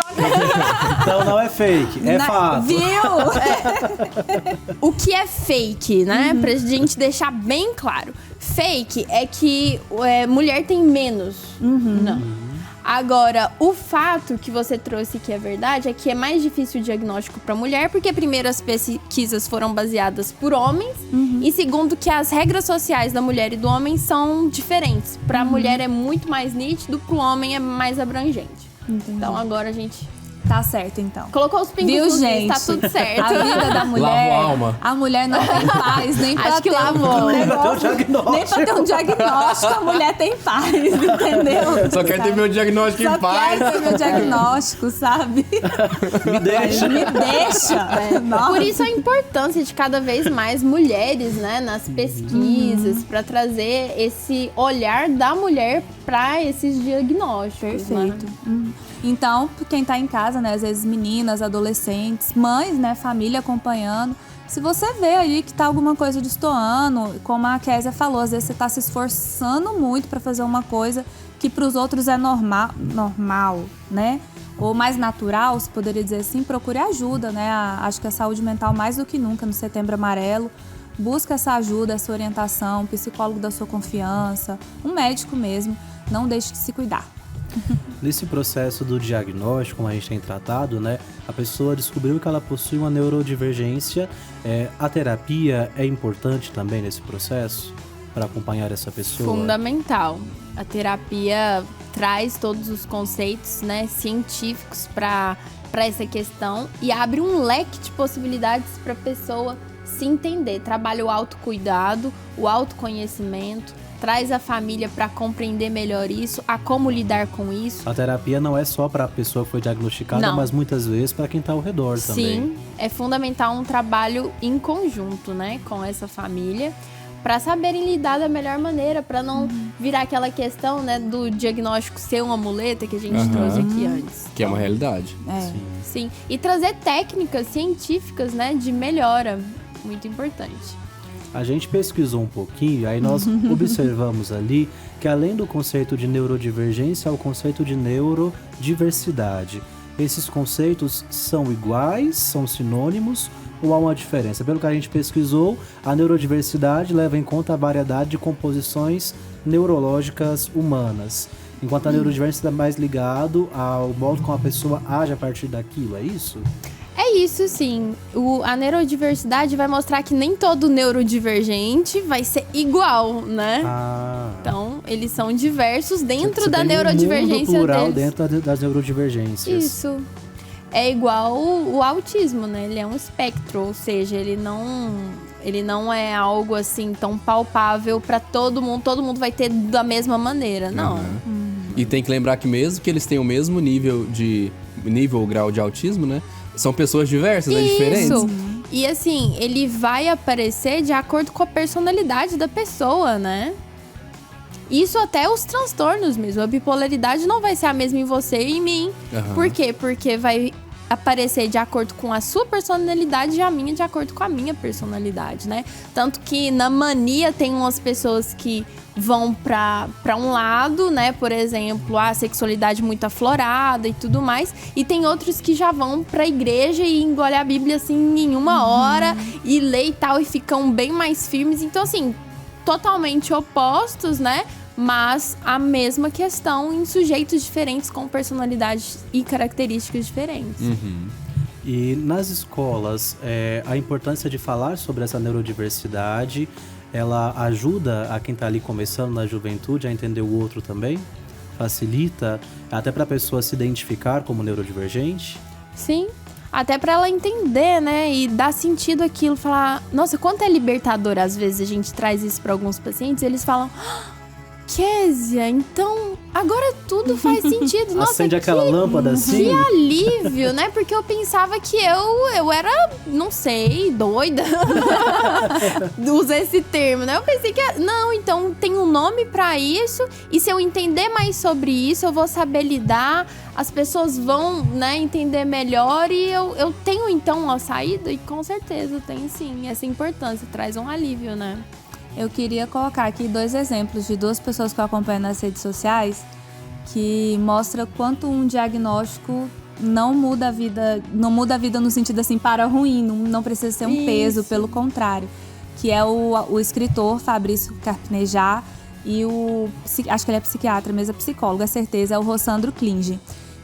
Então não é fake, é fato. Viu? O que é fake, né? Pra gente deixar bem claro. Fake é que mulher tem menos. Não. Agora, o fato que você trouxe que é verdade é que é mais difícil o diagnóstico para mulher, porque primeiro as pesquisas foram baseadas por homens e segundo que as regras sociais da mulher e do homem são diferentes. Para a mulher é muito mais nítido, para o homem é mais abrangente. Entendi. Então agora a gente Tá certo, então. colocou os pingos Viu, nos is, gente? tá tudo certo. A vida da mulher, Lavou a alma. a mulher não tem paz, nem pra Acho que ter lavou. um negócio, diagnóstico. nem pra ter um diagnóstico, a mulher tem paz, entendeu? Só quer ter meu diagnóstico Só em paz. quer ter meu diagnóstico, sabe? Me deixa. Me deixa. Nossa. Por isso a importância de cada vez mais mulheres, né, nas pesquisas, para trazer esse olhar da mulher para esses diagnósticos. Perfeito. Né? Então, quem tá em casa, né, às vezes meninas, adolescentes, mães, né, família acompanhando, se você vê ali que tá alguma coisa destoando, como a Kézia falou, às vezes você tá se esforçando muito para fazer uma coisa que pros outros é normal, né? Ou mais natural, se poderia dizer assim, procure ajuda, né? Acho que a saúde mental, mais do que nunca, no Setembro Amarelo, busca essa ajuda, essa orientação, um psicólogo da sua confiança, um médico mesmo, não deixe de se cuidar. Nesse processo do diagnóstico, como a gente tem tratado, né? A pessoa descobriu que ela possui uma neurodivergência. A terapia é importante também nesse processo para acompanhar essa pessoa? Fundamental. A terapia traz todos os conceitos, né, científicos para essa questão e abre um leque de possibilidades para a pessoa se entender. Trabalha o autocuidado, o autoconhecimento, traz a família para compreender melhor isso, a como lidar com isso. A terapia não é só para a pessoa que foi diagnosticada, Não. mas muitas vezes para quem está ao redor também. Sim, é fundamental um trabalho em conjunto, né, com essa família, para saberem lidar da melhor maneira, para não virar aquela questão, né, do diagnóstico ser uma muleta que a gente trouxe aqui antes. Que é uma realidade. Sim. E trazer técnicas científicas, né, de melhora. Muito importante. A gente pesquisou um pouquinho, aí nós observamos ali que além do conceito de neurodivergência, há o conceito de neurodiversidade. Esses conceitos são iguais, são sinônimos ou há uma diferença? Pelo que a gente pesquisou, a neurodiversidade leva em conta a variedade de composições neurológicas humanas, enquanto a neurodiversidade é mais ligado ao modo como a pessoa age a partir daquilo, é isso? É isso, sim. A neurodiversidade vai mostrar que nem todo neurodivergente vai ser igual, né? Então, eles são diversos dentro da neurodivergência um mundo plural deles. dentro das neurodivergências. Isso. É igual o autismo, né? Ele é um espectro, ou seja, ele não é algo assim tão palpável pra todo mundo vai ter da mesma maneira, não. E tem que lembrar que mesmo que eles tenham o mesmo nível ou grau de autismo, né? São pessoas diversas, né? Diferentes. Isso. E assim, ele vai aparecer de acordo com a personalidade da pessoa, né? Isso até os transtornos mesmo. A bipolaridade não vai ser a mesma em você e em mim. Por quê? Porque vai aparecer de acordo com a sua personalidade e a minha de acordo com a minha personalidade, né? Tanto que na mania tem umas pessoas que vão pra um lado, né? Por exemplo, a sexualidade muito aflorada e tudo mais. E tem outros que já vão pra igreja e engolem a Bíblia, assim, em uma hora. E lê e tal, e ficam bem mais firmes. Então, assim, totalmente opostos, né? Mas a mesma questão em sujeitos diferentes com personalidades e características diferentes. E nas escolas, a importância de falar sobre essa neurodiversidade, ela ajuda a quem está ali começando na juventude a entender o outro também? Facilita até para a pessoa se identificar como neurodivergente? Sim, até para ela entender, né? E dar sentido àquilo, falar... Nossa, quanto é libertador, às vezes, a gente traz isso para alguns pacientes, eles falam... Kézia, então agora tudo faz sentido. Nossa, acende aquela lâmpada assim. Que alívio, né? Porque eu pensava que eu era, não sei, doida. Usa esse termo, né? Eu pensei que... Não, então tem um nome pra isso. E se eu entender mais sobre isso, eu vou saber lidar. As pessoas vão, né, entender melhor. E eu tenho, então, uma saída. E com certeza tem, sim, essa importância. Traz um alívio, né? Eu queria colocar aqui 2 exemplos de 2 pessoas que eu acompanho nas redes sociais que mostra quanto um diagnóstico não muda a vida no sentido assim para ruim, não precisa ser um peso, pelo contrário, que é o escritor Fabrício Carpinejar e acho que ele é psiquiatra, mas é psicólogo, é certeza, é o Rossandro Klinge,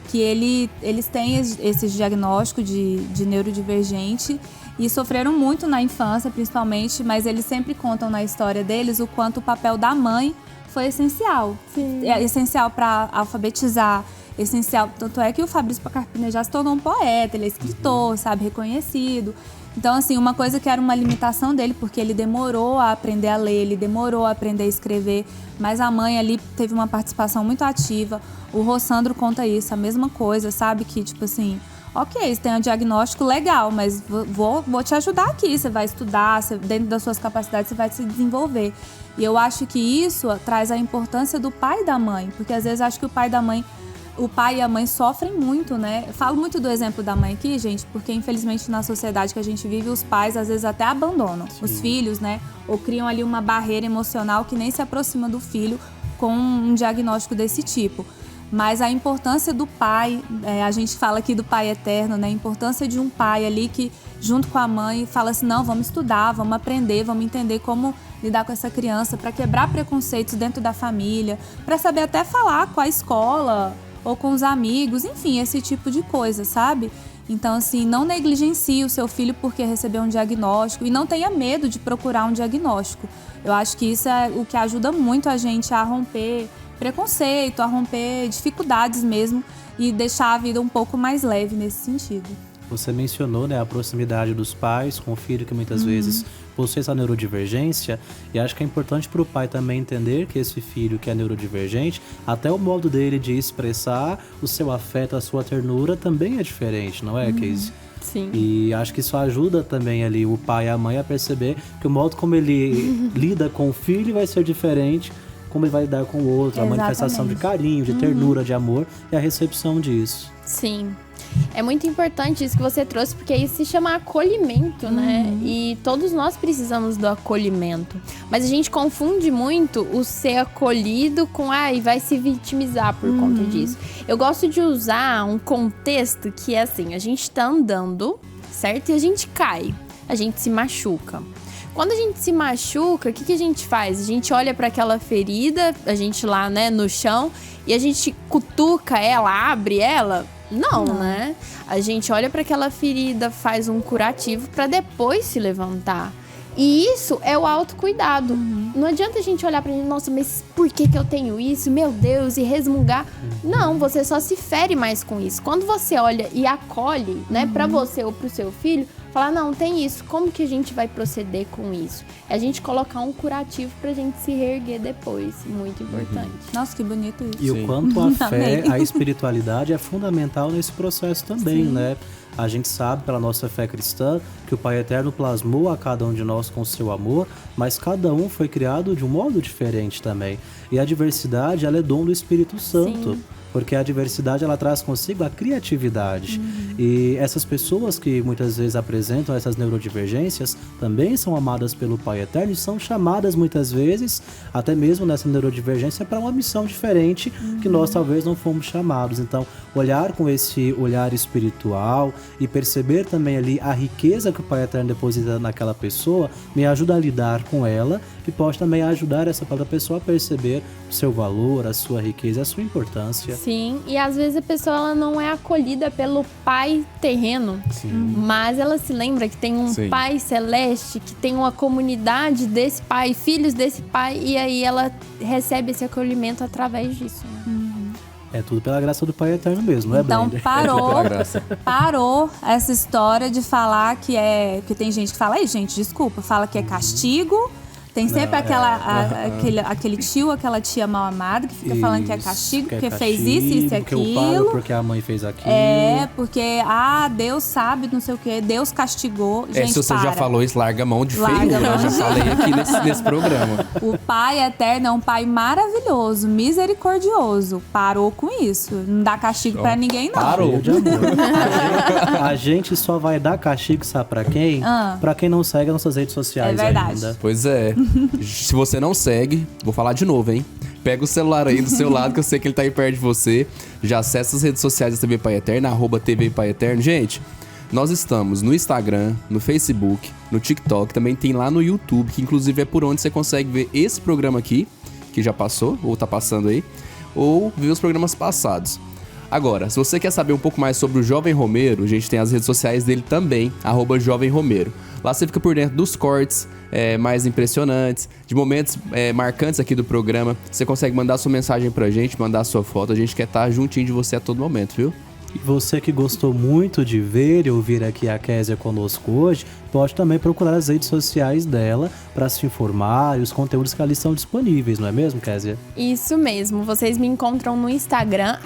que eles têm esse diagnóstico de neurodivergente e sofreram muito na infância, principalmente, mas eles sempre contam na história deles o quanto o papel da mãe foi essencial. Sim. É essencial para alfabetizar, essencial. Tanto é que o Fabrício Carpinejar se tornou um poeta, ele é escritor, sabe, reconhecido. Então, assim, uma coisa que era uma limitação dele, porque ele demorou a aprender a ler, ele demorou a aprender a escrever, mas a mãe ali teve uma participação muito ativa. O Rossandro conta isso, a mesma coisa, sabe, que, tipo assim... Ok, você tem um diagnóstico legal, mas vou te ajudar aqui. Você vai estudar, dentro das suas capacidades, você vai se desenvolver. E eu acho que isso traz a importância do pai e da mãe, porque às vezes acho que o pai e a mãe sofrem muito, né? Eu falo muito do exemplo da mãe aqui, gente, porque infelizmente na sociedade que a gente vive, os pais às vezes até abandonam os filhos, né? Ou criam ali uma barreira emocional que nem se aproxima do filho com um diagnóstico desse tipo. Mas a importância do pai, a gente fala aqui do pai eterno, né? A importância de um pai ali que, junto com a mãe, fala assim, não, vamos estudar, vamos aprender, vamos entender como lidar com essa criança, para quebrar preconceitos dentro da família, para saber até falar com a escola ou com os amigos, enfim, esse tipo de coisa, sabe? Então, assim, não negligencie o seu filho porque recebeu um diagnóstico e não tenha medo de procurar um diagnóstico. Eu acho que isso é o que ajuda muito a gente a romper preconceito, a romper dificuldades mesmo e deixar a vida um pouco mais leve nesse sentido. Você mencionou, né, a proximidade dos pais com o filho que muitas vezes possui essa neurodivergência, e acho que é importante para o pai também entender que esse filho que é neurodivergente, até o modo dele de expressar o seu afeto, a sua ternura também é diferente, não é, Casey? Sim. E acho que isso ajuda também ali o pai e a mãe a perceber que o modo como ele lida com o filho vai ser diferente como ele vai lidar com o outro, a manifestação de carinho, de ternura, de amor e a recepção disso. Sim. É muito importante isso que você trouxe, porque isso se chama acolhimento, né? E todos nós precisamos do acolhimento. Mas a gente confunde muito o ser acolhido com, e vai se vitimizar por conta disso. Eu gosto de usar um contexto que é assim, a gente tá andando, certo? E a gente cai, a gente se machuca. Quando a gente se machuca, o que a gente faz? A gente olha para aquela ferida, a gente lá, né, no chão, e a gente cutuca ela, abre ela? Não, né? A gente olha para aquela ferida, faz um curativo para depois se levantar. E isso é o autocuidado. Não adianta a gente olhar pra gente, nossa, mas por que eu tenho isso? Meu Deus, e resmungar. Não, você só se fere mais com isso. Quando você olha e acolhe, né, pra você ou pro seu filho, falar, não, tem isso, como que a gente vai proceder com isso? É a gente colocar um curativo pra gente se reerguer depois, muito importante. Nossa, que bonito isso. E o quanto a fé, a espiritualidade é fundamental nesse processo também, né? A gente sabe, pela nossa fé cristã, que o Pai Eterno plasmou a cada um de nós com seu amor, mas cada um foi criado de um modo diferente também. E a diversidade, ela é dom do Espírito Santo. Sim. Porque a diversidade, ela traz consigo a criatividade. E essas pessoas que muitas vezes apresentam essas neurodivergências também são amadas pelo Pai Eterno e são chamadas muitas vezes, até mesmo nessa neurodivergência, para uma missão diferente que nós talvez não fomos chamados. Então, olhar com esse olhar espiritual e perceber também ali a riqueza que o Pai Eterno deposita naquela pessoa me ajuda a lidar com ela e pode também ajudar essa própria pessoa a perceber o seu valor, a sua riqueza, a sua importância. Sim, e às vezes a pessoa ela não é acolhida pelo pai terreno, mas ela se lembra que tem um pai celeste, que tem uma comunidade desse pai, filhos desse pai, e aí ela recebe esse acolhimento através disso, né? É tudo pela graça do Pai Eterno mesmo, não é, Então Blender? parou essa história de falar que é... Porque tem gente que fala, gente, desculpa, fala que é castigo. Tem sempre aquele tio, aquela tia mal amada que fica falando que é castigo, porque fez isso e aquilo. Porque o pai, porque a mãe fez aquilo. Porque, Deus sabe, não sei o quê, Deus castigou. Gente, se você já falou isso, larga a mão de feio, eu já falei aqui nesse programa. O Pai Eterno é um pai maravilhoso, misericordioso. Parou com isso. Não dá castigo pra ninguém, não. Parou. De amor. A gente só vai dar castigo, sabe pra quem? Pra quem não segue nossas redes sociais ainda. Pois é. Se você não segue, vou falar de novo, hein? Pega o celular aí do seu lado, que eu sei que ele tá aí perto de você. Já acessa as redes sociais da TV Pai Eterno, @TV Pai Eterno. Gente, nós estamos no Instagram, no Facebook, no TikTok, também tem lá no YouTube, que inclusive é por onde você consegue ver esse programa aqui, que já passou, ou tá passando aí, ou ver os programas passados. Agora, se você quer saber um pouco mais sobre o Jovem Romero, a gente tem as redes sociais dele também, @Jovem Romero. Lá você fica por dentro dos cortes mais impressionantes, de momentos marcantes aqui do programa. Você consegue mandar sua mensagem pra gente, mandar sua foto. A gente quer estar juntinho de você a todo momento, viu? E você que gostou muito de ver e ouvir aqui a Kézia conosco hoje, pode também procurar as redes sociais dela para se informar e os conteúdos que ali estão disponíveis, não é mesmo, Kézia? Isso mesmo, vocês me encontram no Instagram,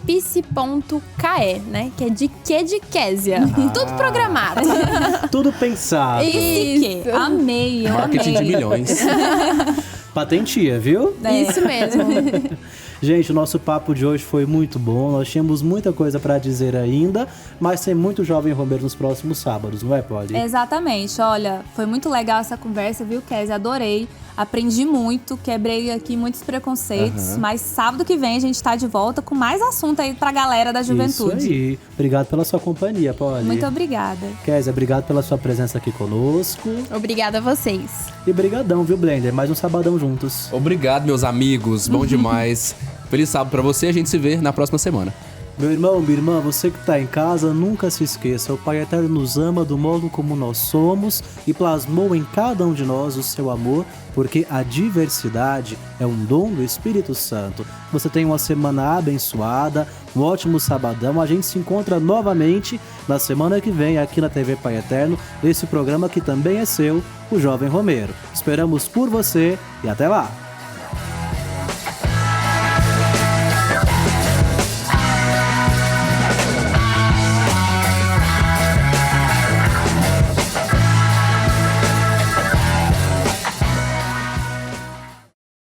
@psi.ke, né? Que é de Kézia. Tudo programado. Tudo pensado. Isso. Amei, eu Marketing amei. de milhões. Patentia, viu? Isso mesmo. Gente, o nosso papo de hoje foi muito bom. Nós tínhamos muita coisa pra dizer ainda, mas tem muito Jovem Romero nos próximos sábados, não é, Polly? Exatamente. Olha, foi muito legal essa conversa, viu, Kézia? Adorei. Aprendi muito, quebrei aqui muitos preconceitos, mas sábado que vem a gente tá de volta com mais assunto aí pra galera da juventude. Isso aí. Obrigado pela sua companhia, Polly. Muito obrigada. Kézia, obrigado pela sua presença aqui conosco. Obrigada a vocês. E brigadão, viu, Blender? Mais um sabadão juntos. Obrigado, meus amigos. Bom demais. Feliz sábado pra você. A gente se vê na próxima semana. Meu irmão, minha irmã, você que está em casa, nunca se esqueça, o Pai Eterno nos ama do modo como nós somos e plasmou em cada um de nós o seu amor, porque a diversidade é um dom do Espírito Santo. Você tem uma semana abençoada, um ótimo sabadão, a gente se encontra novamente na semana que vem aqui na TV Pai Eterno, esse programa que também é seu, o Jovem Romero. Esperamos por você e até lá!